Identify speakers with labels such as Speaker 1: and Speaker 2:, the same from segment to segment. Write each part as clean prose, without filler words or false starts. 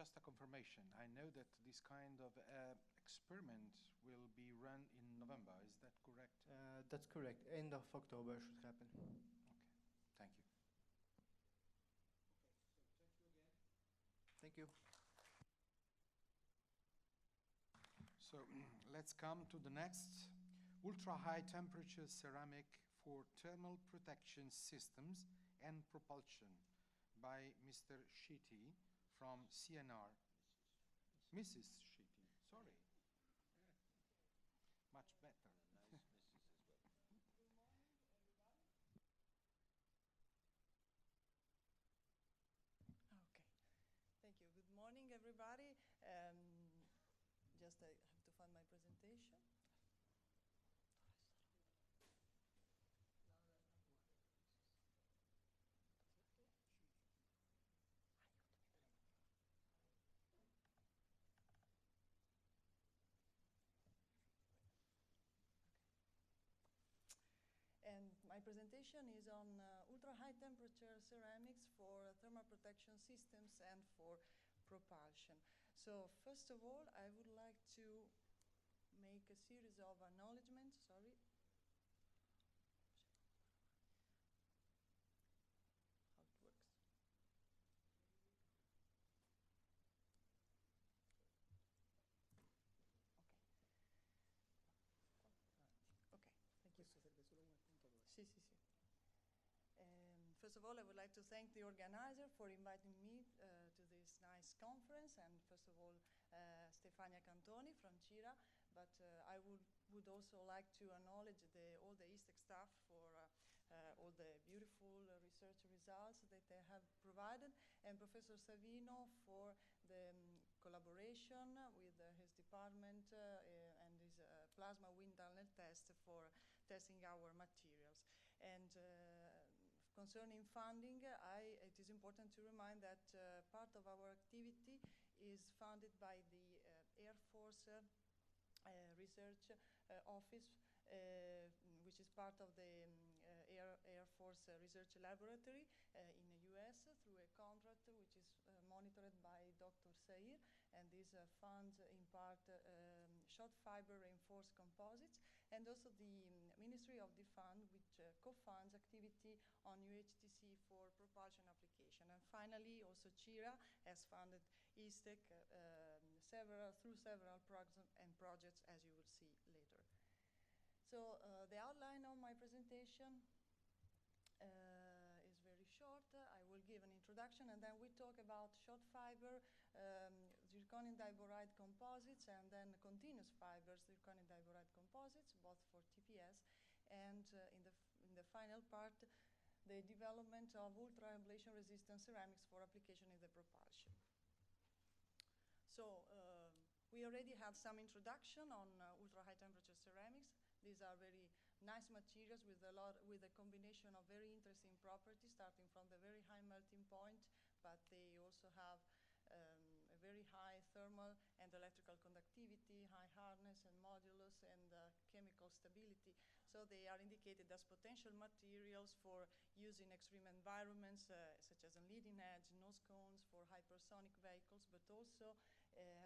Speaker 1: just a confirmation. I know that this kind of experiment will be run in November. Is that correct?
Speaker 2: That's correct. End of October should happen.
Speaker 1: Okay. Thank you.
Speaker 2: Okay, so thank you again. Thank you.
Speaker 1: So let's come to the next. Ultra-high temperature ceramic for thermal protection systems and propulsion by Mr. Sciti from CNR. Mrs. Sciti, sorry. Much better.
Speaker 3: Nice Mrs. as well.
Speaker 4: Good morning, everybody. Okay, thank you. Good morning, everybody. Just I have to find my presentation. And my presentation is on ultra-high temperature ceramics for thermal protection systems and for propulsion. So first of all, I would like to make a series of acknowledgements. Sorry. How it works. Okay, thank you. Sì, sì, sì. First of all, I would like to thank the organizer for inviting me to this nice conference, and first of all, Stefania Cantoni from CIRA, but I would also like to acknowledge all the ISTEC staff for all the beautiful research results that they have provided, and Professor Savino for the collaboration with his department and his plasma wind tunnel test for testing our materials. And concerning funding, it is important to remind that part of our activity is funded by the Air Force Research Office, which is part of the Air Force Research Laboratory in the US through a contract which is monitored by Dr. Sair, and this funds in part short fiber reinforced composites, and also the Ministry of Defense, which co-funds activity on UHTC for propulsion application. And finally, also CIRA has funded ISTEC through several programs and projects, as you will see later. So the outline of my presentation is very short. I will give an introduction, and then we talk about short fiber, zirconium diboride composites, and then continuous fibers, zirconium diboride composites, both for TPS, and in the final part, the development of ultra-ablation resistant ceramics for application in the propulsion. So we already had some introduction on ultra-high temperature ceramics. These are very nice materials with a combination of very interesting properties, starting from the very high melting point, but they also have a very high thermal and electrical conductivity, high hardness and modulus, and chemical stability. So they are indicated as potential materials for use in extreme environments, such as on leading edge, nose cones for hypersonic vehicles, but also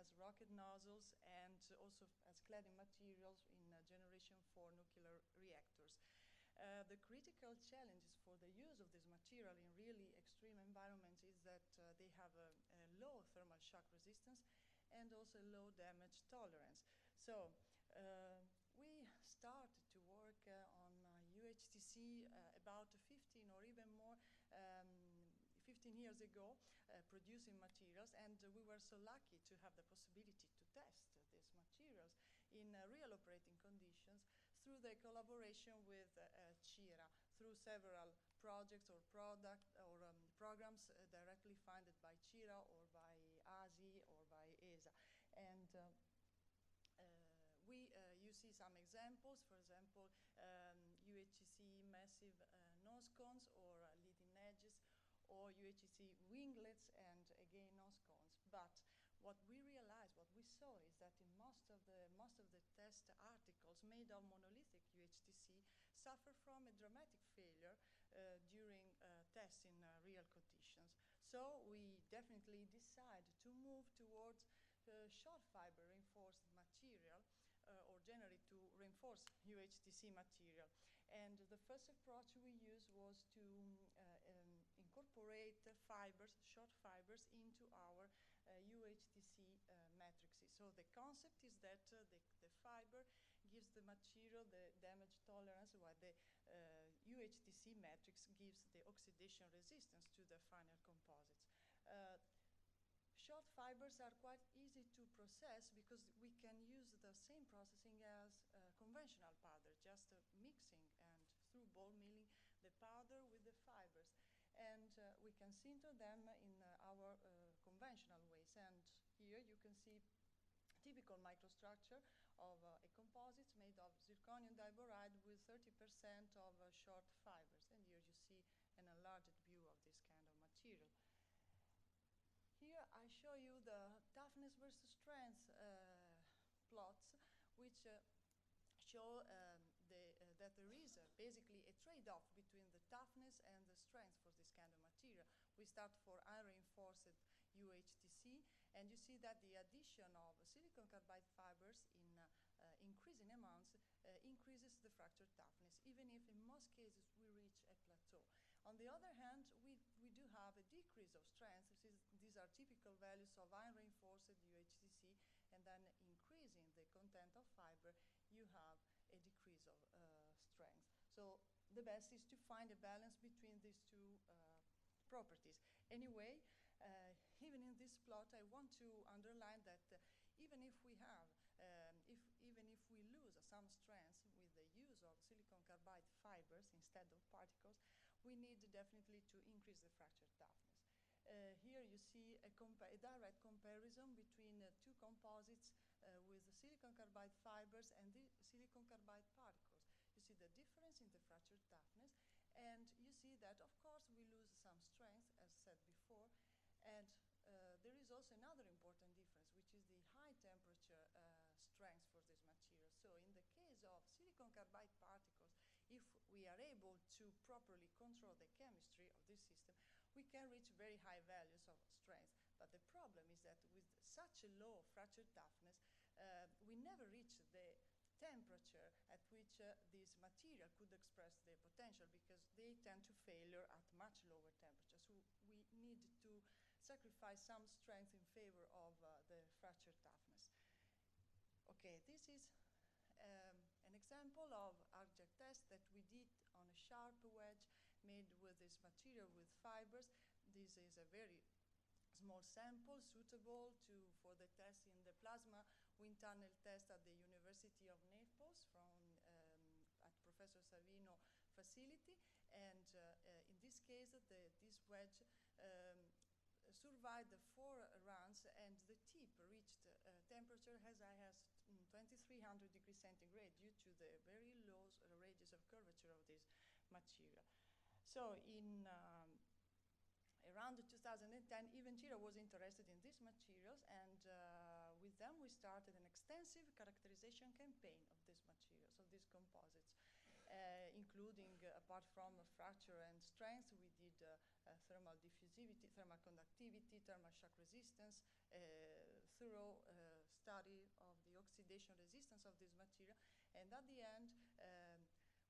Speaker 4: as rocket nozzles, and also as cladding materials in generation for nuclear reactors. The critical challenges for the use of this material in really extreme environments is that they have a low thermal shock resistance and also low damage tolerance. So we started to work on UHTC about 15 or even more 15 years ago, producing materials, and we were so lucky to have the possibility to test these materials in real operating conditions through the collaboration with CIRA, through several projects or programs directly funded by CIRA or by ASI or by ESA. And you see some examples, for example, UHTC massive nose cones or leading edges, or UHTC winglets and again nose cones. But what we realized, what we saw, is that in most of the test articles made of monolithic UHTC suffer from a dramatic failure during tests in real conditions. So we definitely consequently decide to move towards short fiber reinforced material, or generally to reinforce UHTC material. And the first approach we used was to incorporate fibers, short fibers, into our UHTC matrices. So the concept is that the fiber gives the material the damage tolerance, while the UHTC matrix gives the oxidation resistance to the final composites. Short fibers are quite easy to process because we can use the same processing as conventional powder, just mixing and through ball milling the powder with the fibers. And we can sinter them in our conventional ways. And here you can see typical microstructure of a composite made of zirconium diboride with 30% of short fibers. And here you see an enlarged view of this kind of material. Here I show you the toughness versus strength plots, which show that there is basically a trade-off between the toughness and the strength for this kind of material. We start for unreinforced UHTC, and you see that the addition of silicon carbide fibers in increasing amounts increases the fracture toughness, even if in most cases we reach a plateau. On the other hand, we do have a decrease of strength. These are typical values of unreinforced UHTC, and then increasing the content of fiber, you have a decrease of strength. So the best is to find a balance between these two properties. Anyway, even in this plot, I want to underline that even if we have, even if we lose some strength with the use of silicon carbide fibers instead of particles, we need definitely to increase the fracture toughness. Here you see a direct comparison between two composites with silicon carbide fibers and the silicon carbide particles. You see the difference in the fracture toughness, and you see that, of course, we lose some strength, as said before, and there is also another important difference, which is the high temperature strength for this material. So in the case of silicon carbide particles, if we are able to properly control the chemistry of this system, we can reach very high values of strength. But the problem is that with such a low fracture toughness, we never reach the temperature at which this material could express their potential, because they tend to failure at much lower temperature. So we need to sacrifice some strength in favor of the fracture toughness. Okay, this is an example of arc-jet test that we did on a sharp wedge made with this material with fibers. This is a very small sample suitable for the test in the plasma wind tunnel test at the University of Naples at Professor Savino facility. And in this case, this wedge survived the 4 runs, and the tip reached temperature as high as 2300 degrees centigrade due to the very low radius of curvature of this material. So in around 2010, even Cira was interested in these materials, and with them we started an extensive characterization campaign of these materials, of these composites, including, apart from fracture and strength, we did thermal diffusivity, thermal conductivity, thermal shock resistance, thorough study of the oxidation resistance of this material, and at the end,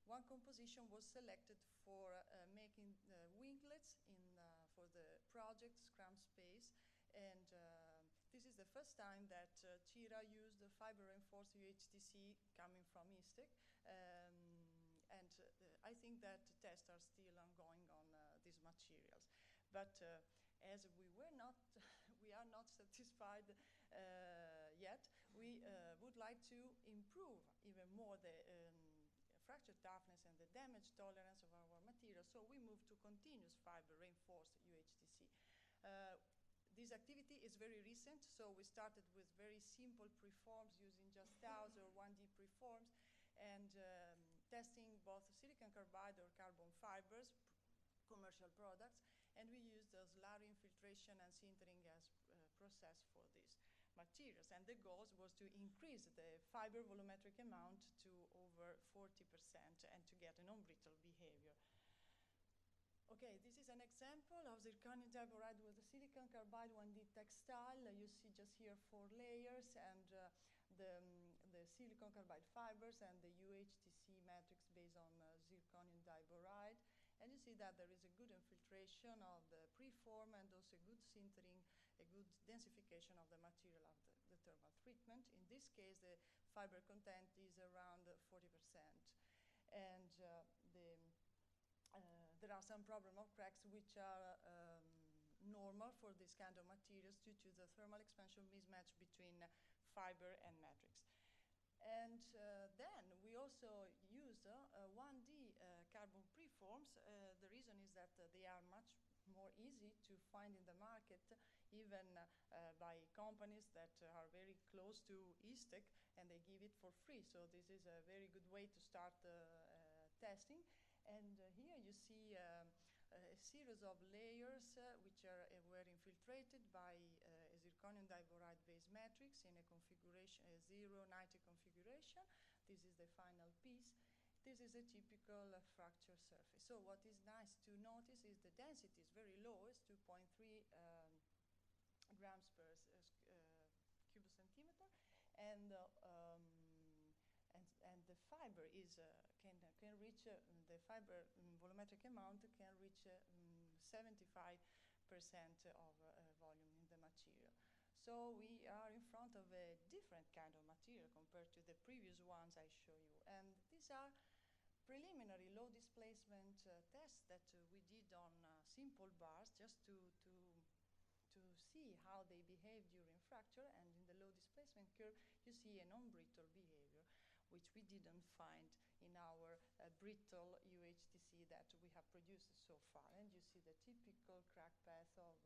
Speaker 4: one composition was selected for making winglets for the project Scrum Space, and this is the first time that Cira used the fiber-reinforced UHTC coming from ISTEC, and I think that tests are still ongoing on these materials. But as we are not satisfied yet, we would like to improve even more the fracture toughness and the damage tolerance of our material, so we moved to continuous fiber-reinforced UHTC. This activity is very recent, so we started with very simple preforms using just TOWs or 1D preforms, and testing both silicon carbide or carbon fibers, commercial products, and we used the slurry infiltration and sintering as process for these materials. And the goal was to increase the fiber volumetric amount to over 40% and to get a non-brittle behavior. Okay, this is an example of zirconium diboride with the silicon carbide 1D textile. You see just here 4 layers and the silicon carbide fibers and the UHTC matrix based on zirconium diboride. And you see that there is a good infiltration of the preform and also good sintering, a good densification of the material of the thermal treatment. In this case, the fiber content is around 40%. And there are some problem of cracks which are normal for this kind of materials due to the thermal expansion mismatch between fiber and matrix. And then we also use 1D carbon preforms. The reason is that they are much more easy to find in the market, even by companies that are very close to ISTEC, and they give it for free. So this is a very good way to start testing. And here you see a series of layers which were infiltrated by a zirconium diboride-based matrix in a configuration, a 0-90 configuration. This is the final piece. This is a typical fracture surface. So what is nice to notice is the density is very low. It's 2.3 grams per cubic centimeter, and the fiber is can reach the fiber volumetric amount can reach 75% of volume in the material. So we are in front of a different kind of material compared to the previous ones I show you. And these are preliminary low displacement tests that we did on simple bars just to see how they behave during fracture. And in the low displacement curve, you see a non-brittle behavior, which we didn't find in our brittle UHTC that we have produced so far. And you see the typical crack path of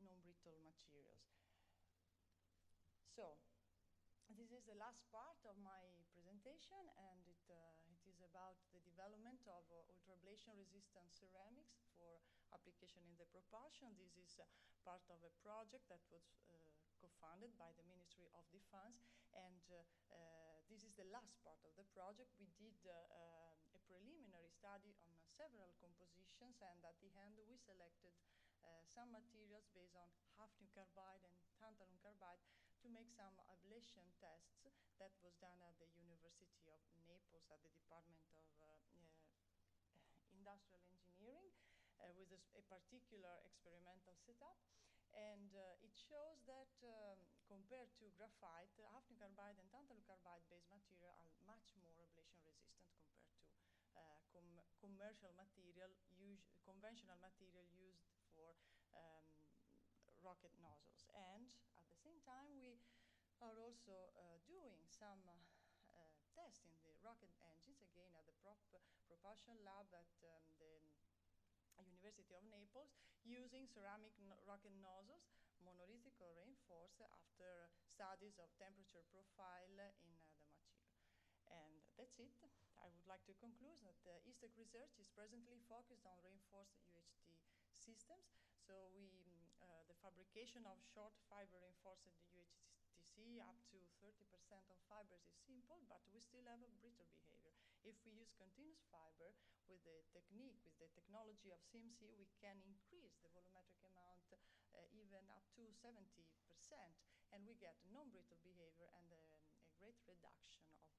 Speaker 4: non-brittle materials. So this is the last part of my presentation, and it is about the development of ultrablation resistant ceramics for application in the propulsion. This is part of a project that was co-funded by the Ministry of Defense, and this is the last part of the project. We did a preliminary study on several compositions, and at the end we selected some materials based on hafnium carbide and tantalum carbide to make some ablation tests. That was done at the University of Naples at the Department of Industrial Engineering with a particular experimental setup. And it shows that compared to graphite, hafnium carbide and tantalum carbide based material are much more ablation resistant compared to commercial material, conventional material used for rocket nozzles. And at the same time, we are also doing some tests in the rocket engines, again at the propulsion lab at the University of Naples, using ceramic rocket nozzles, monolithic or reinforced, after studies of temperature profile in the material. And that's it. I would like to conclude that ISTEC research is presently focused on reinforced UHT systems. So the fabrication of short fiber reinforced UHTC up to 30% of fibers is simple, but we still have a brittle behavior. If we use continuous fiber with the technology of CMC, we can increase the volumetric amount even up to 70%, and we get non-brittle behavior and a great reduction of